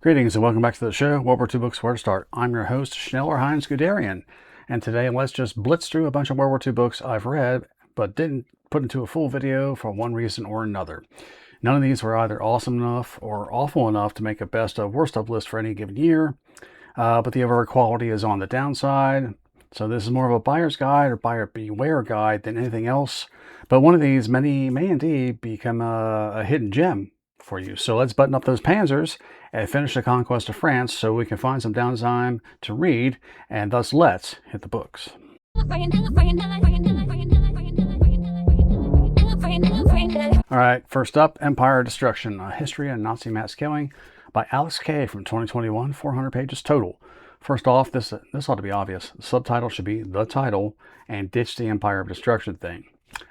Greetings and welcome back to the show, World War II Books Where to Start. I'm your host, HEINZ Guderian, and today let's just blitz through a bunch of World War II books I've read, but didn't put into a full video for one reason or another. None of these were either awesome enough or awful enough to make a best of worst of list for any given year, but the overall quality is on the downside. So this is more of a buyer's guide or buyer beware guide than anything else, but one of these may indeed become a hidden gem for you. So let's button up those panzers and finish the conquest of France so we can find some downtime to read, and thus let's hit the books. Alright, first up, Empire Destruction, A History of Nazi Mass Killing by Alex K. from 2021, 400 pages total. First off, this ought to be obvious. The subtitle should be the title and ditch the Empire of Destruction thing.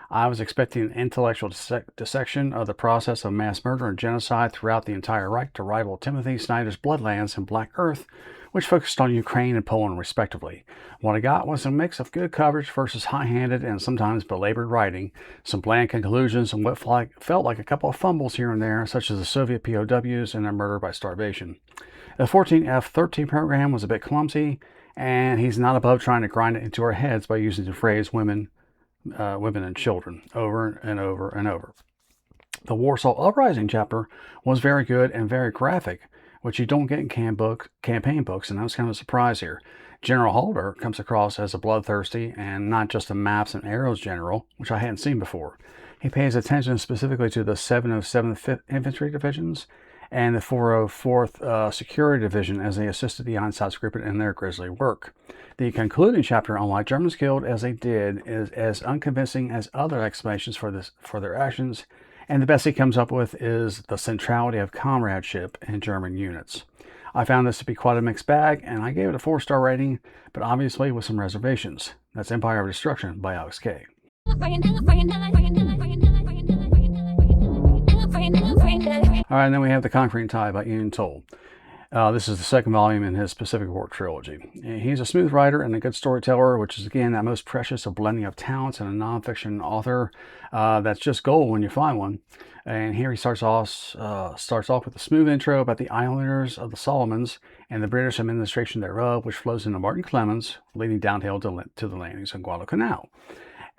I was expecting an intellectual dissection of the process of mass murder and genocide throughout the entire Reich to rival Timothy Snyder's Bloodlands and Black Earth, which focused on Ukraine and Poland respectively. What I got was a mix of good coverage versus high-handed and sometimes belabored writing, some bland conclusions, and what felt like a couple of fumbles here and there, such as the Soviet POWs and their murder by starvation. The 14F-13 program was a bit clumsy, and he's not above trying to grind it into our heads by using the phrase women and children over and over and over. The Warsaw Uprising chapter was very good and very graphic, which you don't get in campaign books, and that was kind of a surprise here. General Halder comes across as a bloodthirsty and not just a maps and arrows general, which I hadn't seen before. He pays attention specifically to the 707th Infantry Divisions and the 404th Security Division as they assisted the Einsatzgruppen in their grisly work. The concluding chapter on why Germans killed as they did is as unconvincing as other explanations for their actions, and the best he comes up with is the centrality of comradeship in German units. I found this to be quite a mixed bag, and I gave it a 4-star rating, but obviously with some reservations. That's Empire of Destruction by Alex K. Alright, and then we have The Conquering Tide by Ian Toll. This is the second volume in his Pacific War trilogy. He's a smooth writer and a good storyteller, which is again that most precious of blending of talents in a nonfiction author. That's just gold when you find one. And here he starts off with a smooth intro about the islanders of the Solomons and the British administration thereof, which flows into Martin Clemens, leading downhill to the landings on Guadalcanal.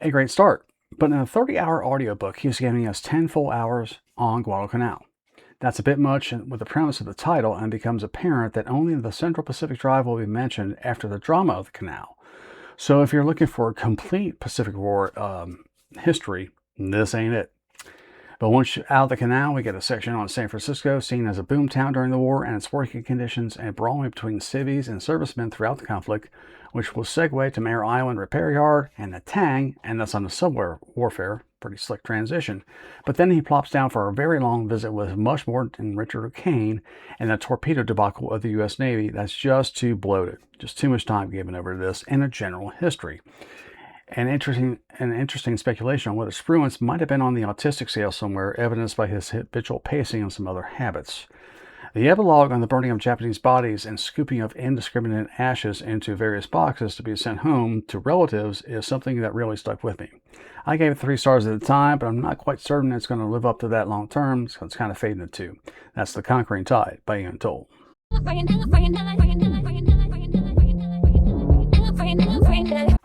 A great start. But in a 30-hour audiobook, he's giving us 10 full hours on Guadalcanal. That's a bit much with the premise of the title, and becomes apparent that only the Central Pacific Drive will be mentioned after the drama of the canal. So if you're looking for a complete Pacific War history, this ain't it. But once you're out of the canal, we get a section on San Francisco, seen as a boomtown during the war, and its working conditions and brawling between civvies and servicemen throughout the conflict, which will segue to Mare Island Repair Yard and the Tang, and that's on the subway warfare. Pretty slick transition. But then he plops down for a very long visit with much more than Richard O'Kane and the torpedo debacle of the U.S. Navy. That's just too bloated. Just too much time given over to this and a general history. An interesting speculation on whether Spruance might have been on the autistic scale somewhere, evidenced by his habitual pacing and some other habits. The epilogue on the burning of Japanese bodies and scooping of indiscriminate ashes into various boxes to be sent home to relatives is something that really stuck with me. I gave it 3 stars at the time, but I'm not quite certain it's going to live up to that long term, so it's kind of fading to 2. That's The Conquering Tide by Ian Toll.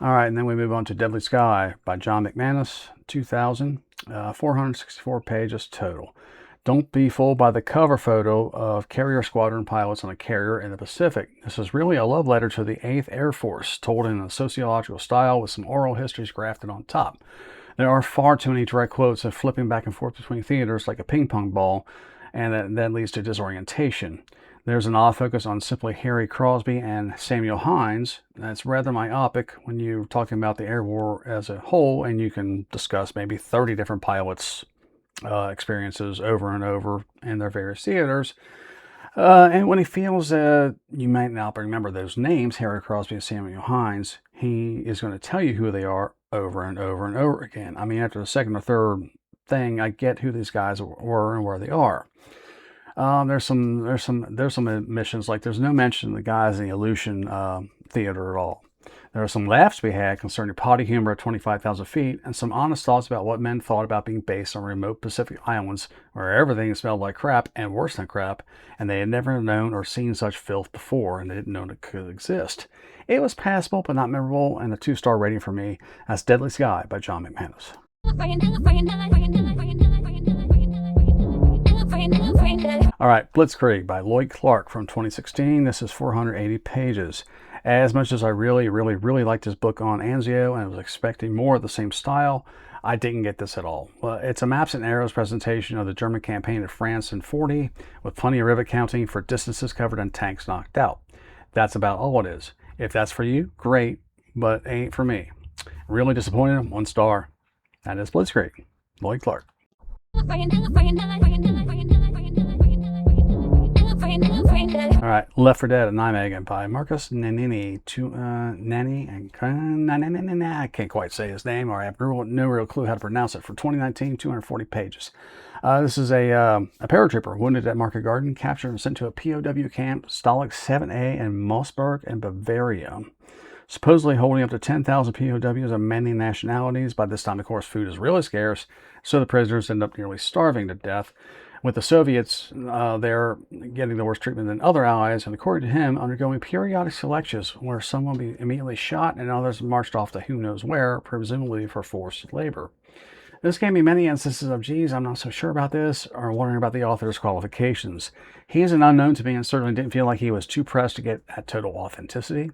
Alright, and then we move on to Deadly Sky by John McManus, 2000, 464 pages total. Don't be fooled by the cover photo of carrier squadron pilots on a carrier in the Pacific. This is really a love letter to the 8th Air Force, told in a sociological style with some oral histories grafted on top. There are far too many direct quotes of flipping back and forth between theaters like a ping pong ball, and that leads to disorientation. There's an odd focus on simply Harry Crosby and Samuel HEINZ. That's rather myopic when you're talking about the air war as a whole, and you can discuss maybe 30 different pilots' experiences over and over in their various theaters. And when he feels that you might not remember those names, Harry Crosby and Samuel HEINZ, he is going to tell you who they are over and over and over again. I mean, after the second or third thing, I get who these guys were and where they are. There's some admissions, like there's no mention of the guys in the Aleutian theater at all. There are some laughs to be had concerning potty humor at 25,000 feet, and some honest thoughts about what men thought about being based on remote Pacific islands where everything smelled like crap and worse than crap, and they had never known or seen such filth before, and they didn't know it could exist. It was passable but not memorable, and a 2-star rating for me. That's Deadly Sky by John McManus. All right, Blitzkrieg by Lloyd Clark from 2016. This is 480 pages. As much as I really liked this book on Anzio and I was expecting more of the same style, I didn't get this at all. Well, it's a maps and arrows presentation of the German campaign of France in 40, with plenty of rivet counting for distances covered and tanks knocked out. That's about all it is. If that's for you, great, but it ain't for me. Really disappointed, 1 star. That is Blitzkrieg, Lloyd Clark. All right, Left 4 Dead at Nijmegen by Marcus Nannini. I can't quite say his name, or I have no real clue how to pronounce it. For 2019, 240 pages. This is a paratrooper wounded at Market Garden, captured and sent to a POW camp, Stalag 7A in Mossberg in Bavaria. Supposedly holding up to 10,000 POWs of many nationalities. By this time, of course, food is really scarce, so the prisoners end up nearly starving to death, with the Soviets there getting the worst treatment than other allies, and according to him, undergoing periodic selections where some will be immediately shot and others marched off to who knows where, presumably for forced labor. This gave me many instances of, geez, I'm not so sure about this, or wondering about the author's qualifications. He is an unknown to me and certainly didn't feel like he was too pressed to get at total authenticity.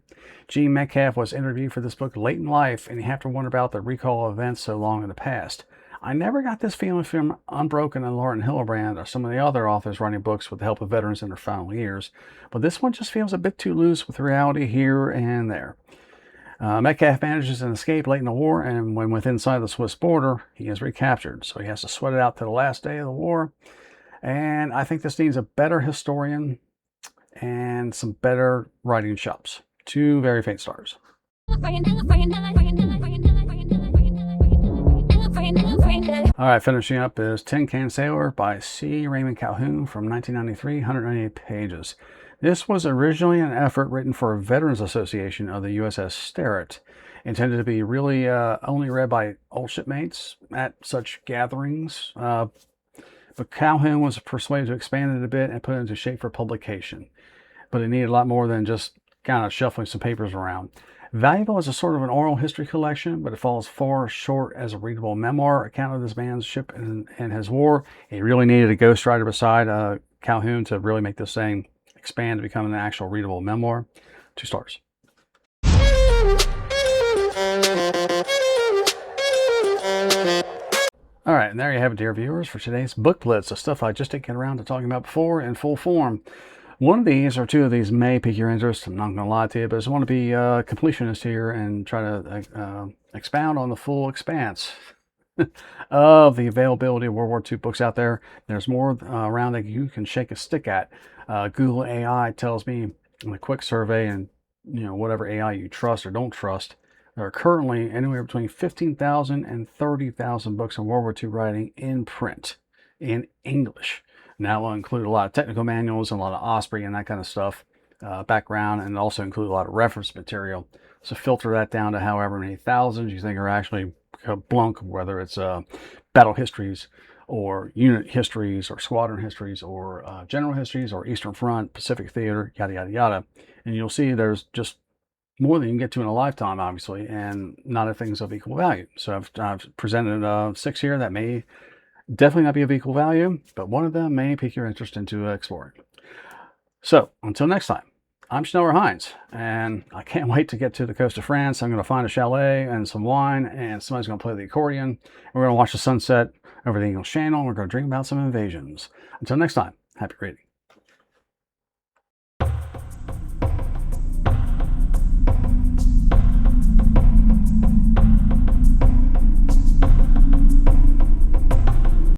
G. Metcalf was interviewed for this book late in life, and you have to wonder about the recall of events so long in the past. I never got this feeling from Unbroken and Lauren Hillebrand or some of the other authors writing books with the help of veterans in their final years, but this one just feels a bit too loose with reality here and there. Metcalf manages an escape late in the war, and when within sight of the Swiss border, he is recaptured. So he has to sweat it out to the last day of the war. And I think this needs a better historian and some better writing chops. 2 very faint stars. All right, finishing up is Tin Can Sailor by C. Raymond Calhoun from 1993, 198 pages. This was originally an effort written for a Veterans Association of the USS Sterett, intended to be really only read by old shipmates at such gatherings, but Calhoun was persuaded to expand it a bit and put it into shape for publication. But it needed a lot more than just kind of shuffling some papers around. Valuable as a sort of an oral history collection, but it falls far short as a readable memoir account of this man's ship and his war. He really needed a ghostwriter beside Calhoun to really make this thing expand to become an actual readable memoir. 2 stars. All right, and there you have it, dear viewers, for today's Book Blitz, the stuff I just didn't get around to talking about before in full form. One of these, or 2 of these, may pique your interest. I'm not going to lie to you, but I just want to be a completionist here and try to expound on the full expanse of the availability of World War II books out there. There's more around that you can shake a stick at. Google AI tells me in a quick survey, and whatever AI you trust or don't trust, there are currently anywhere between 15,000 and 30,000 books on World War II writing in print, in English. Now will include a lot of technical manuals and a lot of Osprey and that kind of stuff, background, and also include a lot of reference material. So filter that down to however many thousands you think are actually blunk, whether it's battle histories or unit histories or squadron histories or general histories or Eastern Front, Pacific Theater, yada, yada, yada. And you'll see there's just more than you can get to in a lifetime, obviously, and not things of equal value. So I've presented 6 here that may definitely not be of equal value, but one of them may pique your interest into exploring. So until next time, I'm Schneller HEINZ, and I can't wait to get to the coast of France. I'm going to find a chalet and some wine, and somebody's going to play the accordion. We're going to watch the sunset over the English Channel. We're going to dream about some invasions. Until next time, happy reading.